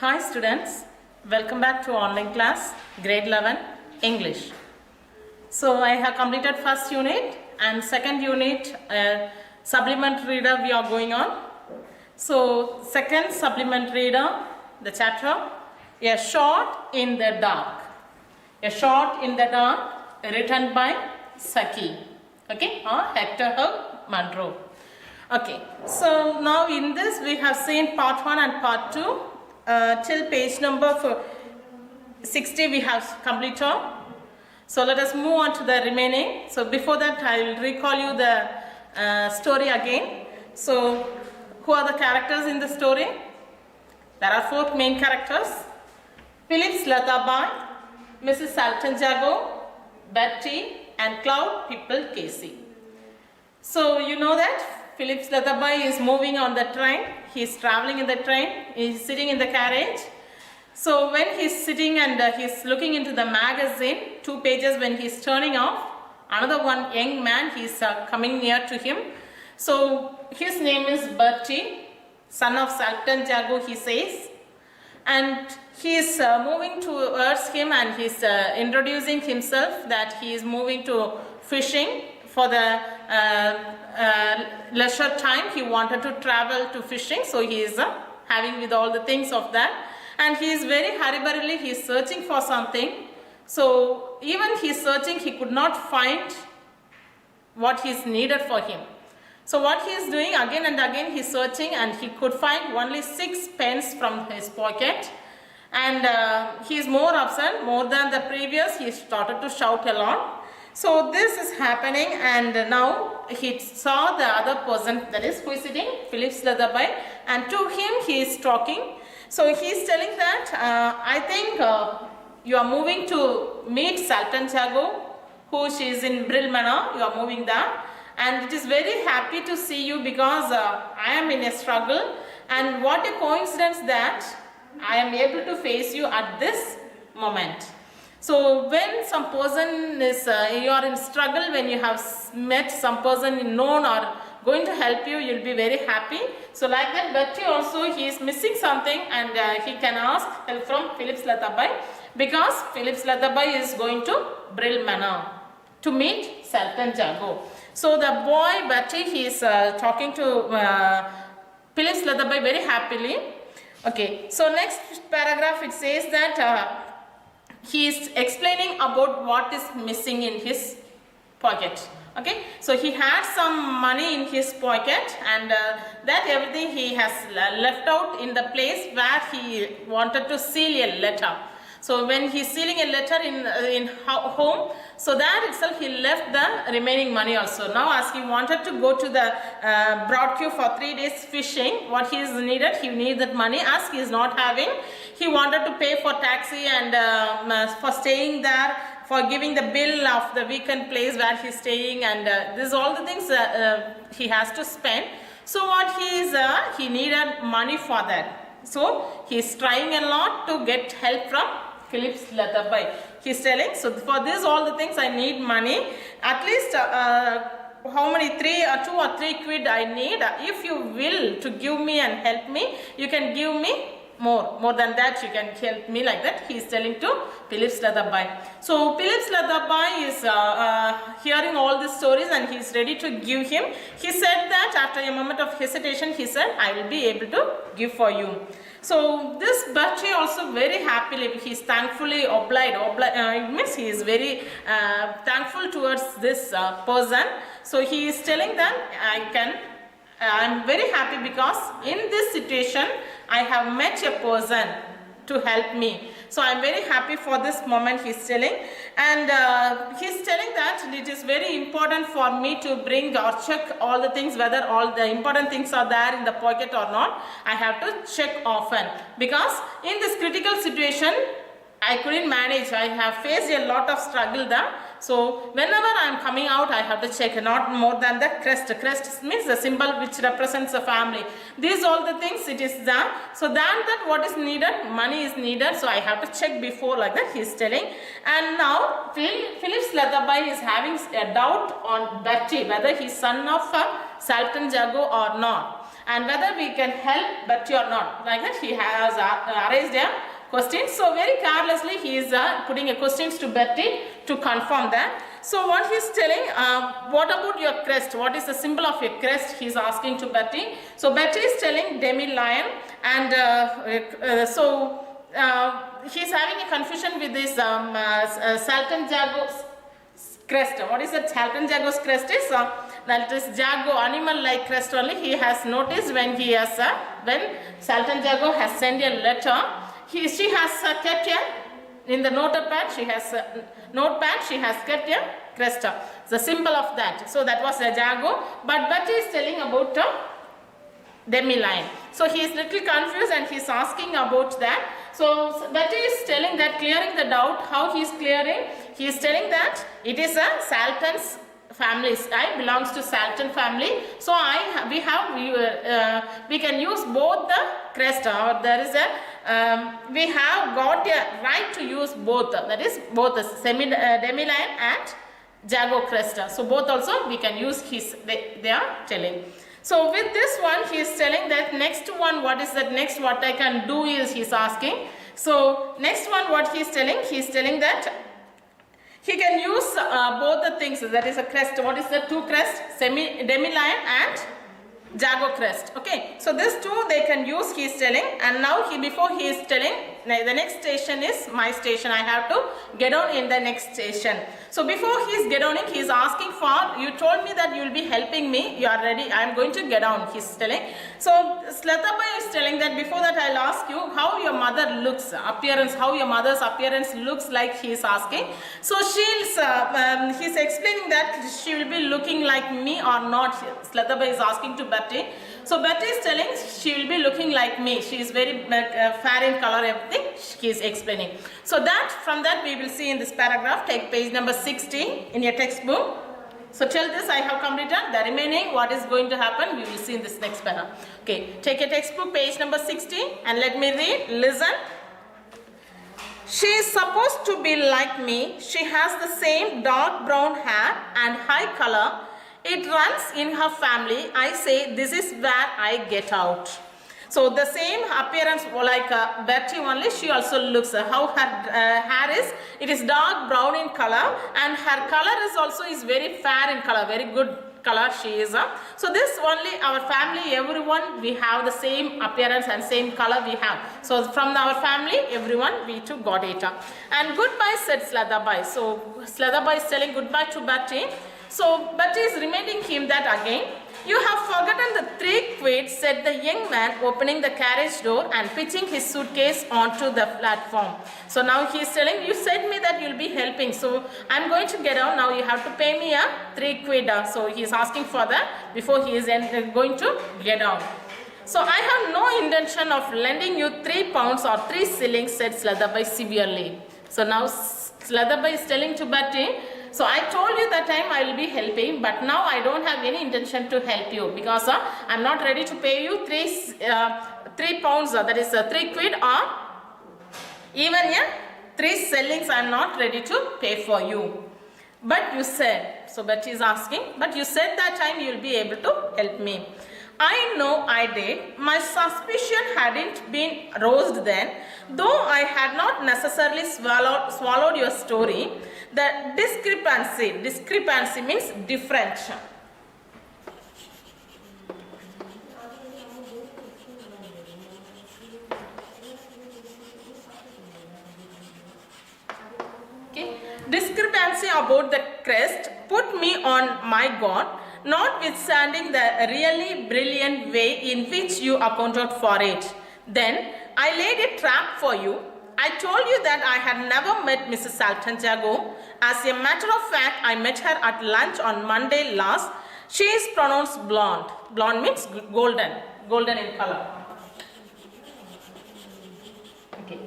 Hi students, welcome back to online class, grade 11, English. So I have completed first unit and second unit, supplement reader we are going on. So second supplement reader, the chapter, A Shot in the Dark. A Shot in the Dark, written by Saki, okay, or Hector Munro. Okay, so now in this we have seen part 1 and part 2. Till page number 60 we have completed. So let us move on to the remaining. So before that I will recall you the story again. So who are the characters in the story? There are 4 main characters: Phillips Latabai, Mrs. Saltanjago, Betty and Cloud People Casey. So you know that Phillips Latabai is moving on the train. He is traveling in the train. He is sitting in the carriage. So when he is sitting and he is looking into the magazine, 2 pages when he is turning off, another one young man, he is coming near to him. So his name is Bertie, son of Saltanjago, he says. And he is moving towards him and he is introducing himself that he is moving to fishing for the leisure time. He wanted to travel to fishing, so he is having with all the things of that, and he is very hurriedly, he is searching for something. So even he is searching, he could not find what is needed for him. So what he is doing, again and again he is searching, and he could find only 6 pence from his pocket, and he is more upset, more than the previous. He started to shout a lot. So this is happening, and now he saw the other person, that is, who is sitting, Phillips Latabai, and to him he is talking. So he is telling that, I think you are moving to meet Saltanjago, who she is in Brill Manor, you are moving there, and it is very happy to see you because I am in a struggle, and what a coincidence that I am able to face you at this moment. So when some person is, you are in struggle, when you have met some person known or going to help you, you will be very happy. So like that, Betty also, he is missing something, and he can ask help from Phillips Latabai, because Phillips Latabai is going to Brill Manor to meet Saltanjago. So the boy Betty, he is talking to Phillips Latabai very happily. Okay, so next paragraph it says that he is explaining about what is missing in his pocket. Okay, so he had some money in his pocket, and that everything he has left out in the place where he wanted to seal a letter. So when he is sealing a letter in home, so that itself he left the remaining money also. Now as he wanted to go to the Broadview for 3 days fishing, what he is needed, he needed money. As he is not having, he wanted to pay for taxi and for staying there, for giving the bill of the weekend place where he is staying, and this is all the things he has to spend. So what he needed money for that. So he is trying a lot to get help from Phillips Latabai. He is telling, so for this all the things I need money, at least how many, 2 or 3 quid I need. If you will to give me and help me, you can give me more than that, you can help me, like that he is telling to Phillips Latabai. So Phillips Latabai is hearing all these stories, and he is ready to give him. He said that after a moment of hesitation, he said, I will be able to give for you. So this Bertie also very happily, he is thankfully obliged, means he is very thankful towards this person. So he is telling them, I am very happy because in this situation I have met a person to help me. So I am very happy for this moment, he is telling. And he is telling that it is very important for me to bring or check all the things, whether all the important things are there in the pocket or not. I have to check often, because in this critical situation I couldn't manage. I have faced a lot of struggle there. So whenever I am coming out, I have to check, not more than the crest. Crest means the symbol which represents a family. These all the things it is there. So that what is needed, money is needed. So I have to check before, like that he is telling. And now Phillips Latabai is having a doubt on Betty, whether he is son of Saltanjago or not. and whether we can help Betty or not. Like that, he has raised a question. So very carelessly he is putting a questions to Betty to confirm that. So what he is telling, what about your crest? What is the symbol of your crest? He is asking to Betty. So Betty is telling demi-lion, and he is having a confusion with this Salton Jago's crest. What is that Salton Jago's crest is? That is Jago, animal-like crest only. He has noticed when he has when Salton Jago has sent a letter, she has kept a, in the notepad, she has kept a crest. The symbol of that. So that was a Jago, but Betty is telling about demi-lion. So he is little confused and he is asking about that. So Betty is telling that, clearing the doubt. How he is clearing? He is telling that it is a Salton's family. I belongs to Salton family. So we can use both the crest, or there is a we have got a right to use both. That is both the demi-lion and Jago crest. So both also we can use. They are telling. So with this one, he is telling that next one, what is that next, what I can do is, he is asking. So next one, what he is telling that he can use both the things, that is a crest. What is the two crest? Demi-lion and Jago crest. Okay, so these two they can use, he is telling. And now before he is telling, the next station is my station. I have to get on in the next station. So before he is get on, he is asking for, you told me that you will be helping me. You are ready. I am going to get on, he is telling. So Slatabai is telling that, before that I will ask you how your mother looks, appearance, how your mother's appearance looks like, he is asking. So he is explaining that she will be looking like me or not. Slatabai is asking to Betty. So Betty is telling she will be looking like me. She is very fair in color, everything she is explaining. So that, from that we will see in this paragraph. Take page number 16 in your textbook. So till this I have completed. The remaining, what is going to happen, we will see in this next paragraph. Okay, take a textbook, page number 16, and let me read. Listen. She is supposed to be like me. She has the same dark brown hair and high color. It runs in her family. I say this is where I get out. So the same appearance like Betty only, she also looks how her hair is. It is dark brown in color, and her color is very fair in color, very good color she is. So this only our family, everyone, we have the same appearance and same color we have. So from our family, everyone, we too got it. And goodbye, said Slatabai. So Slatabai is telling goodbye to Betty. So Betty is reminding him that again. You have forgotten the 3 quid, said the young man, opening the carriage door and pitching his suitcase onto the platform. So now he is telling, you said me that you will be helping. So I am going to get out. Now you have to pay me a 3 quid. So he is asking for that before he is going to get out. So I have no intention of lending you 3 pounds or 3 shillings, said Slatabai severely. So now Slatabai is telling to Betty, so I told you that time I will be helping, but now I don't have any intention to help you, because I am not ready to pay you 3 pounds, that is 3 quid, or even 3 shillings I am not ready to pay for you. But you said, so Betty is asking, but you said that time you will be able to help me. I know I did. My suspicion hadn't been roused then, though I had not necessarily swallowed your story. The discrepancy means different. Okay. Discrepancy about the crest put me on my guard, notwithstanding the really brilliant way in which you accounted for it. Then I laid a trap for you. I told you that I had never met Mrs. Salton Jago. As a matter of fact, I met her at lunch on Monday last. She is pronounced blonde. Blonde means golden in color. Okay.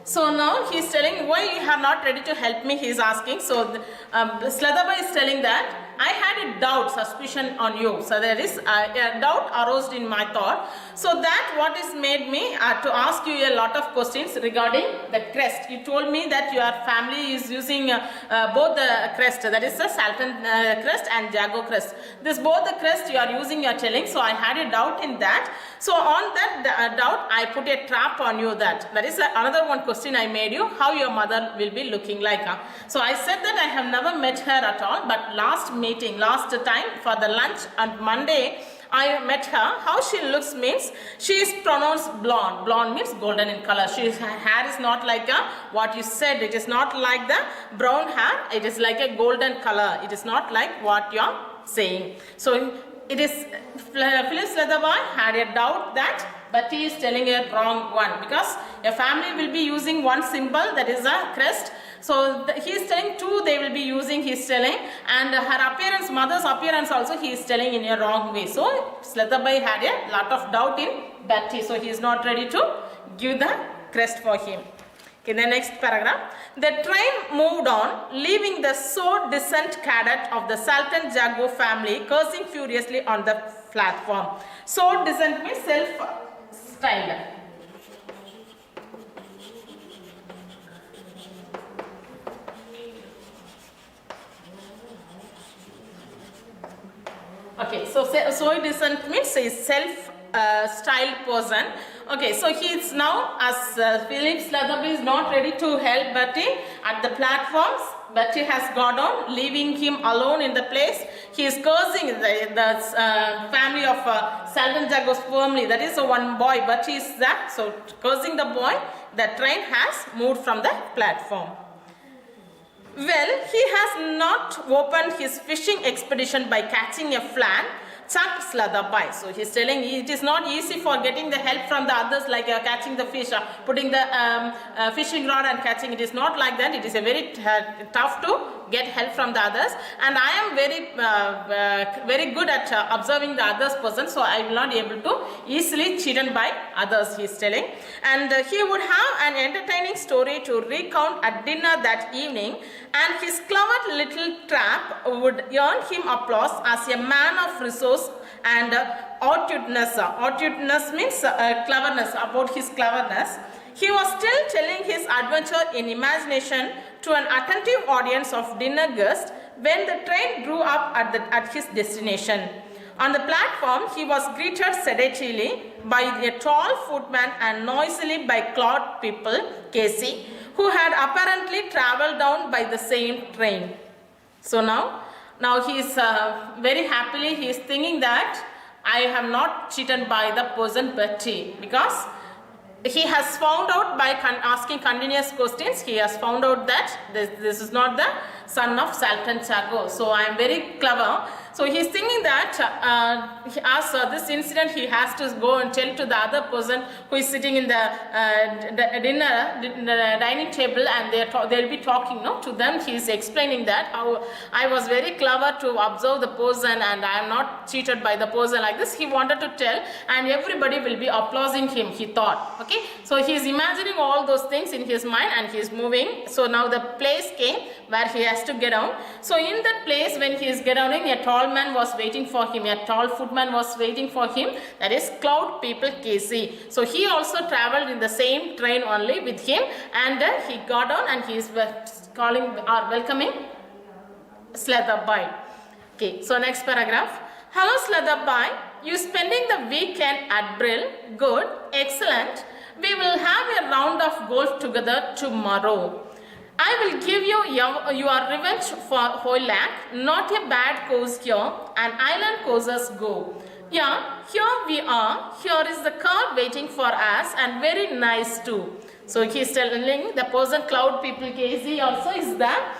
So now he is telling, why you are not ready to help me, he is asking. So Slatabai is telling that I had a doubt, suspicion on you. So there is a doubt aroused in my thought. So that what is made me to ask you a lot of questions regarding the crest. You told me that your family is using both the crest, that is the Salton crest and Jago crest. This both the crest you are using, you are telling. So I had a doubt in that. So on that doubt, I put a trap on you. That is another one question I made you, how your mother will be looking like. So I said that I have never met her at all, but last time for the lunch on Monday, I met her. How she looks means she is pronounced blonde. Blonde means golden in color. Her hair is not like what you said. It is not like the brown hair. It is like a golden color. It is not like what you are saying. So it is Phyllis Leatherby had a doubt that, but he is telling a wrong one, because a family will be using one symbol, that is a crest. So he is telling two they will be using, he is telling, and her appearance, mother's appearance also he is telling in a wrong way. So Leatherby had a lot of doubt in Betty, so he is not ready to give the crest for him. In the next paragraph, the train moved on, leaving the so decent cadet of the Salton Jago family cursing furiously on the platform. So decent means self-styled. Okay, so decent means a self-styled person. Okay, so he is now, as Phyllis Leatherby is not ready to help Betty at the platforms. Betty has gone on, leaving him alone in the place. He is cursing the family of Salton Jago's family. That is one boy, Betty is that. So cursing the boy, the train has moved from the platform. Well, he has not opened his fishing expedition by catching a flan, chucked Leatherby. So he's telling it is not easy for getting the help from the others, like catching the fish, putting the fishing rod and catching. It is not like that. It is a very tough to get help from the others, and I am very good at observing the others person, so I will not be able to easily cheated by others, he is telling. And he would have an entertaining story to recount at dinner that evening, and his clever little trap would earn him applause as a man of resource and astuteness. Astuteness means cleverness, about his cleverness. He was still telling his adventure in imagination to an attentive audience of dinner guests when the train drew up at his destination. On the platform, he was greeted sedately by a tall footman and noisily by Claude people, Casey, who had apparently travelled down by the same train. So now he is very happily, he is thinking that I have not cheated by the person Betty, because he has found out by asking continuous questions, he has found out that this is not the son of Salton Jago. So I am very clever. So he is thinking that as this incident, he has to go and tell to the other person who is sitting in the dining table, and they will be talking to them. He is explaining that how I was very clever to observe the person and I am not cheated by the person, like this. He wanted to tell, and everybody will be applauding him, he thought. Okay, so he is imagining all those things in his mind and he is moving. So now the place came where he has to get down. So in that place, when he is getting, a tall man was waiting for him, a tall footman was waiting for him, that is Cloud people Casey. So he also travelled in the same train only with him, and he got on and he is calling or welcoming Leatherby. Okay, so next paragraph. Hello Leatherby, you spending the weekend at Brill? Good, excellent. We will have a round of golf together tomorrow. I will give you your revenge for Hoylack. Not a bad course here, and island courses go. Yeah, here we are. Here is the car waiting for us, and very nice too. So he is telling the person Cloud people Casey also is there.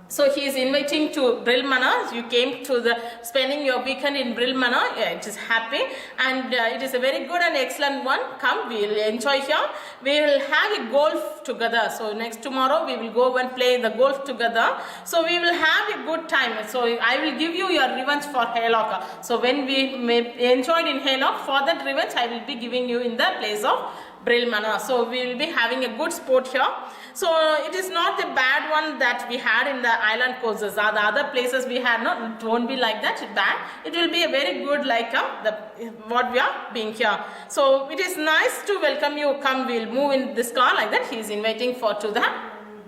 So he is inviting to Brill Manor. You came to the spending your weekend in Brill Manor. Yeah, it is happy, and it is a very good and excellent one. Come, we will enjoy here. We will have a golf together. So tomorrow we will go and play the golf together. So we will have a good time. So I will give you your revenge for Haylock. So when we enjoyed in Haylock, for that revenge I will be giving you in the place of Brill Manor. So we will be having a good sport here. So it is not the bad one that we had in the island courses or the other places we had. No, it won't be like that bad. It will be a very good like what we are being here. So it is nice to welcome you. Come, we'll move in this car like that. He is inviting for to the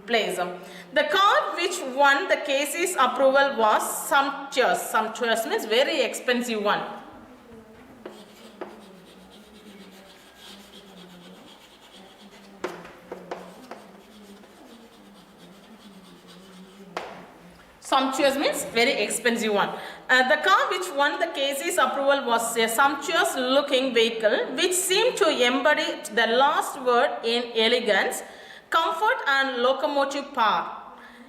place. The car which won the Casey's approval was sumptuous. Sumptuous means very expensive one. Sumptuous means very expensive one. The car which won the Casey's approval was a sumptuous looking vehicle which seemed to embody the last word in elegance, comfort and locomotive power.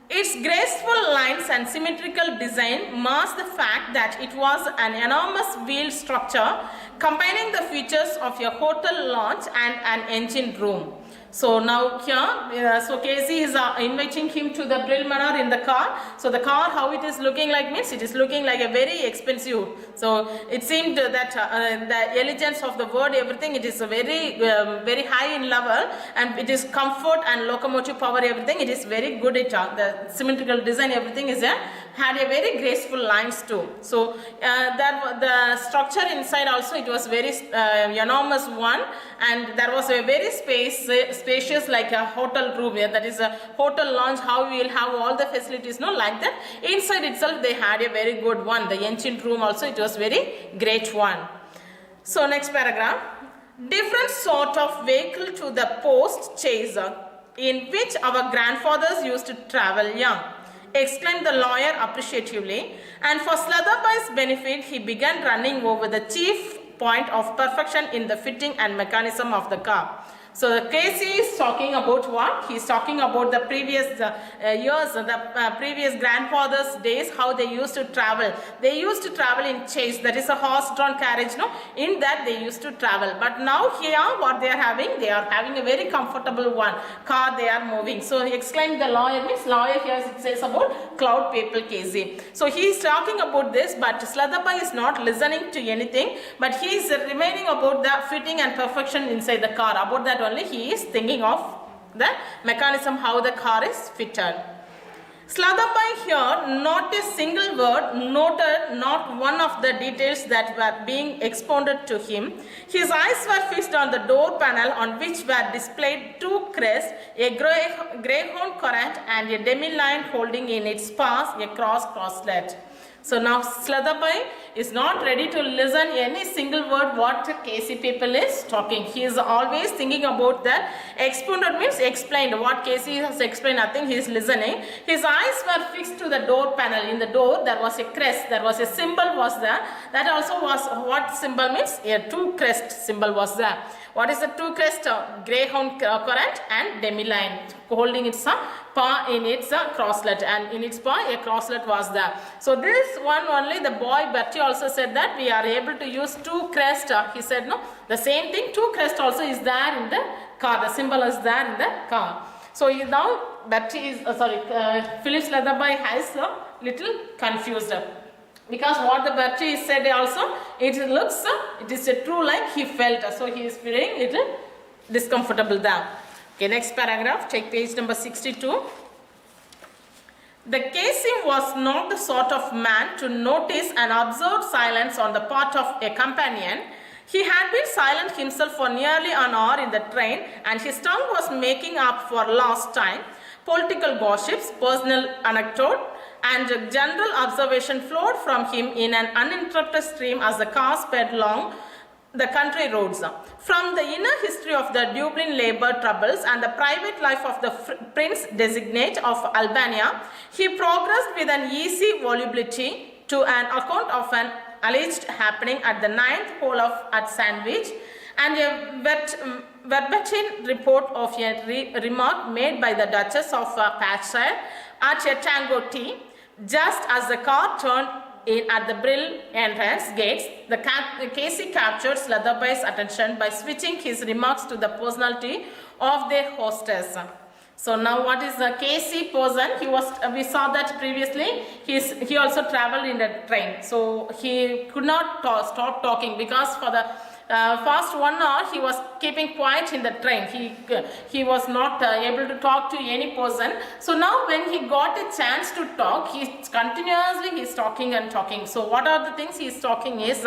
Its graceful lines and symmetrical design masked the fact that it was an enormous wheel structure combining the features of a hotel lounge and an engine room. So now here, so Casey is inviting him to the Brill Manor in the car. So the car, how it is looking like means it is looking like a very expensive. So it seemed that the elegance of the word, everything, it is a very very high in level, and it is comfort and locomotive power, everything. It is very good. The symmetrical design, everything is had a very graceful lines too. So that the structure inside also it was very enormous one, and there was a very spacious like a hotel room here, that is a hotel lounge, how we will have all the facilities, no, like that. Inside itself they had a very good one. The engine room also it was very great one. So next paragraph. Different sort of vehicle to the post chaise in which our grandfathers used to travel young, exclaimed the lawyer appreciatively, and for Slutherby's benefit he began running over the chief point of perfection in the fitting and mechanism of the car. So Casey is talking about what? He is talking about the previous years, the previous grandfathers' days, how they used to travel. They used to travel in chaise, that is a horse-drawn carriage, no? In that they used to travel. But now here what they are having a very comfortable one, car they are moving. So he exclaimed the lawyer, means lawyer here it says about Cloud Papal Casey. So he is talking about this, but Slutherby is not listening to anything, but he is remaining about the fitting and perfection inside the car. About that only he is thinking of the mechanism, how the car is fitted. Slutherby here not a single word, noted not one of the details that were being expounded to him. His eyes were fixed on the door panel on which were displayed two crests, a greyhound currant and a demi-line holding in its paws a crosslet. So now Slutherby is not ready to listen any single word what Casey Papal is talking. He is always thinking about that. Expounded means explained. What Casey has explained, nothing he is listening. His eyes were fixed to the door panel. In the door there was a crest, there was a symbol was there. That also was what symbol means? A two crest symbol was there. What is the two crest? Greyhound currant and demi-line holding its paw in its crosslet, and in its paw a crosslet was there. So this one only the boy Bertie also said that we are able to use two crest. He said no, the same thing, two crest also is there in the car, the symbol is there in the car. So now Bertie is Philip Slutherby has a little confused, because what the Bertie said also, it looks, it is a true like he felt, so he is feeling little discomfortable there. Okay, next paragraph, take page number 62. The Casey was not the sort of man to notice an absurd silence on the part of a companion. He had been silent himself for nearly an hour in the train, and his tongue was making up for lost time. Political gossips, personal anecdote, and general observation flowed from him in an uninterrupted stream as the car sped along the country roads. From the inner history of the Dublin labour troubles and the private life of the Prince Designate of Albania, he progressed with an easy volubility to an account of an alleged happening at the 9th hole at Sandwich, and a verbatim report of a remark made by the Duchess of Perthshire at a tango tea. Just as the car turned in at the Brill entrance gates, the Casey captured Slutherby's attention by switching his remarks to the personality of their hostess. So now what is the Casey person? He was, we saw that previously, he also traveled in the train. So he could not stop talking, because for the First 1 hour he was keeping quiet in the train. He was not able to talk to any person. So now when he got a chance to talk, he's talking and talking. So what are the things he is talking is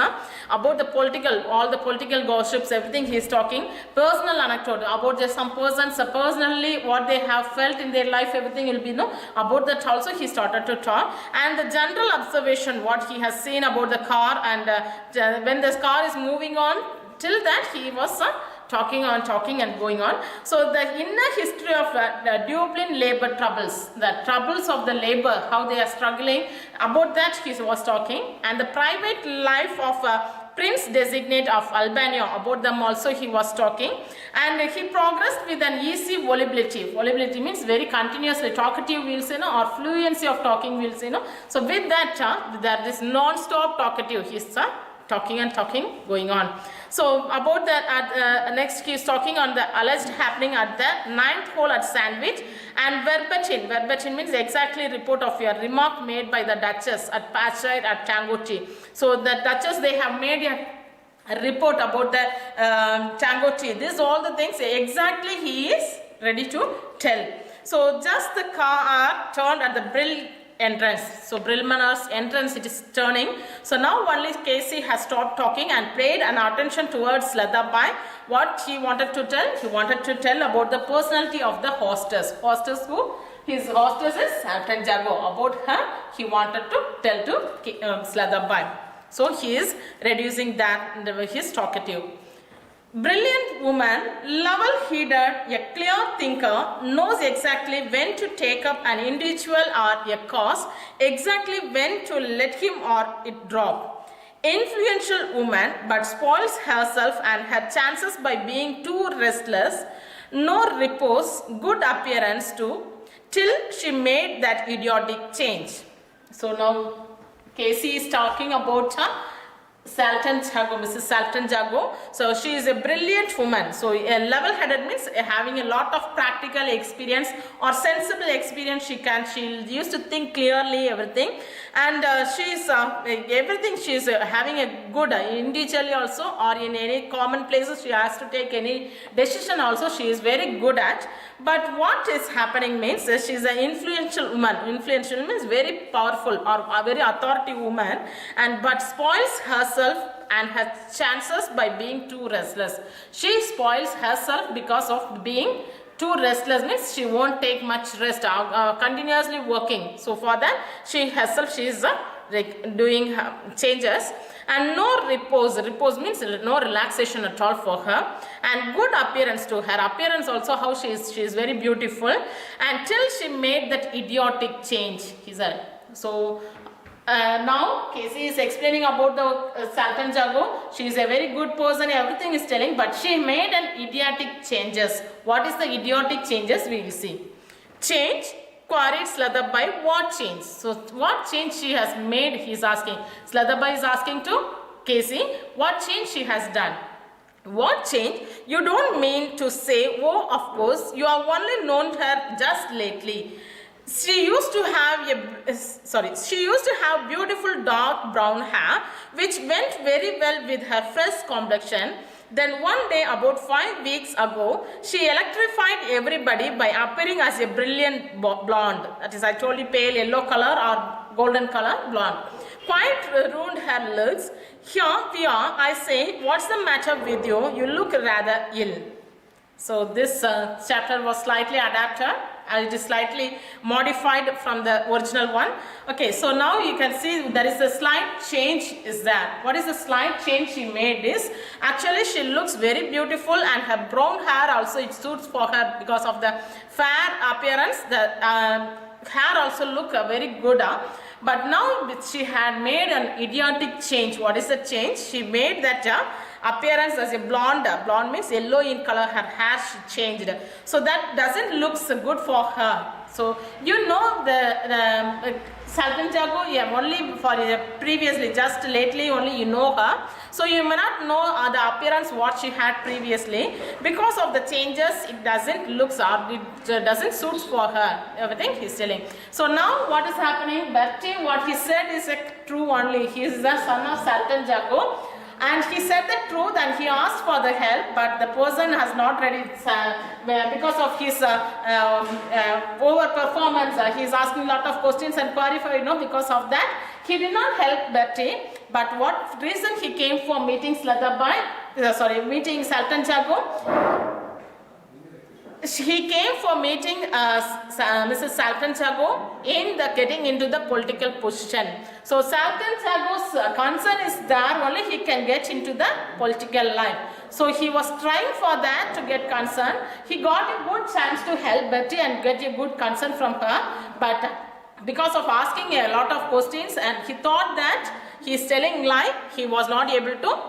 about the political, all the political gossips, everything he is talking. Personal anecdote about just some persons, personally what they have felt in their life, everything will be about that also he started to talk. And the general observation, what he has seen about the car, and when the car is moving on, till that he was talking and going on. So the inner history of the Dublin labor troubles, the troubles of the labor, how they are struggling, about that he was talking. And the private life of Prince Designate of Albania, about them also he was talking. And he progressed with an easy volubility. Volubility means very continuously talkative, we'll say, or fluency of talking, we'll say. So with that, there is non-stop talkative, he's talking and talking going on. So about that, next he is talking on the alleged happening at the 9th hole at Sandwich. And verbatim means exactly report of your remark made by the Duchess at Patchide at Tango-Tea. So the Duchess, they have made a report about the Tango-Tea. This all the things exactly he is ready to tell. So just the car turned at the Brill entrance. So Brill Manor's entrance, it is turning. So now only Casey has stopped talking and paid an attention towards Leatherby. What he wanted to tell? He wanted to tell about the personality of the hostess. Hostess who? His hostess is Salton Jago. About her, he wanted to tell to Leatherby. So he is reducing that, his talkative. Brilliant woman, level-headed, a clear thinker, knows exactly when to take up an individual or a cause, exactly when to let him or it drop. Influential woman, but spoils herself and her chances by being too restless, no repose, good appearance too, till she made that idiotic change. So now Casey is talking about her. Salton Jago, Mrs. Salton Jago. So she is a brilliant woman. So a level-headed means having a lot of practical experience or sensible experience. She used to think clearly everything, and she is everything. She is having a good individually also, or in any common places she has to take any decision also. She is very good at. But what is happening means she is an influential woman. Influential means very powerful or a very authoritative woman, and but spoils herself and her chances by being too restless. She spoils herself because of being too restless, means she won't take much rest, continuously working. So for that, she herself, she is doing changes. And no repose. Repose means no relaxation at all for her. And good appearance to her. Appearance also, how she is very beautiful. Until she made that idiotic change. So now Casey is explaining about the Salton Jago. She is a very good person, everything is telling, but she made an idiotic changes. What is the idiotic changes? We will see. Change. Queried Leatherby, what change? So what change she has made, he is asking. Leatherby is asking to Casey, what change she has done? What change? You don't mean to say, oh, of course, you have only known her just lately. She used to have beautiful dark brown hair, which went very well with her fresh complexion. Then one day, about 5 weeks ago, she electrified everybody by appearing as a brilliant blonde. That is, I told you, pale yellow color or golden color blonde. Quite ruined her looks. Here we are, I say, what's the matter with you? You look rather ill. So this chapter was slightly adapted. It is slightly modified from the original one. Okay, so now you can see there is a slight change is there. What is the slight change she made is, actually she looks very beautiful and her brown hair also, it suits for her because of the fair appearance. The hair also look very good. But now she had made an idiotic change. What is the change? She made that appearance as a blonde. Blonde means yellow in color. Her hair she changed. So that doesn't look so good for her. So you know the Salton Jago, yeah, only for previously, just lately only you know her. So you may not know the appearance what she had previously. Because of the changes, it doesn't look or it doesn't suit for her. Everything he's telling. So now what is happening? Bertie, what he said is true only. He is the son of Salton Jago. and he said the truth and he asked for the help, but the person has not read it because of his over performance. He is asking a lot of questions and qualify, because of that he did not help Betty. But what reason he came for meeting meeting Sultan Jago? He came for meeting Mrs. Sultan Jago in the getting into the political position. So Sultan Jago's concern is there only he can get into the political life. So he was trying for that to get concern. He got a good chance to help Betty and get a good concern from her, but because of asking a lot of questions and he thought that he is telling lie, he was not able to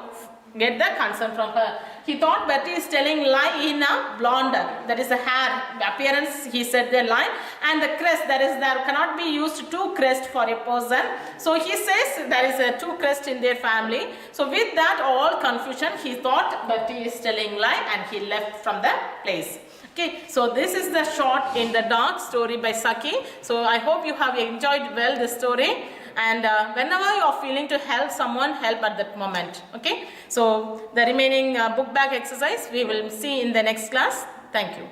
get the concern from her. He thought Betty is telling lie in a blonde, that is a hair appearance, he said the lie, and the crest, there cannot be used two crest for a person. So he says there is a two crest in their family. So with that all confusion, he thought Betty is telling lie and he left from the place. Okay, so this is the short in the dark story by Saki. So I hope you have enjoyed well this story. And whenever you are feeling to help someone, help at that moment. Okay, so the remaining book bag exercise we will see in the next class. Thank you.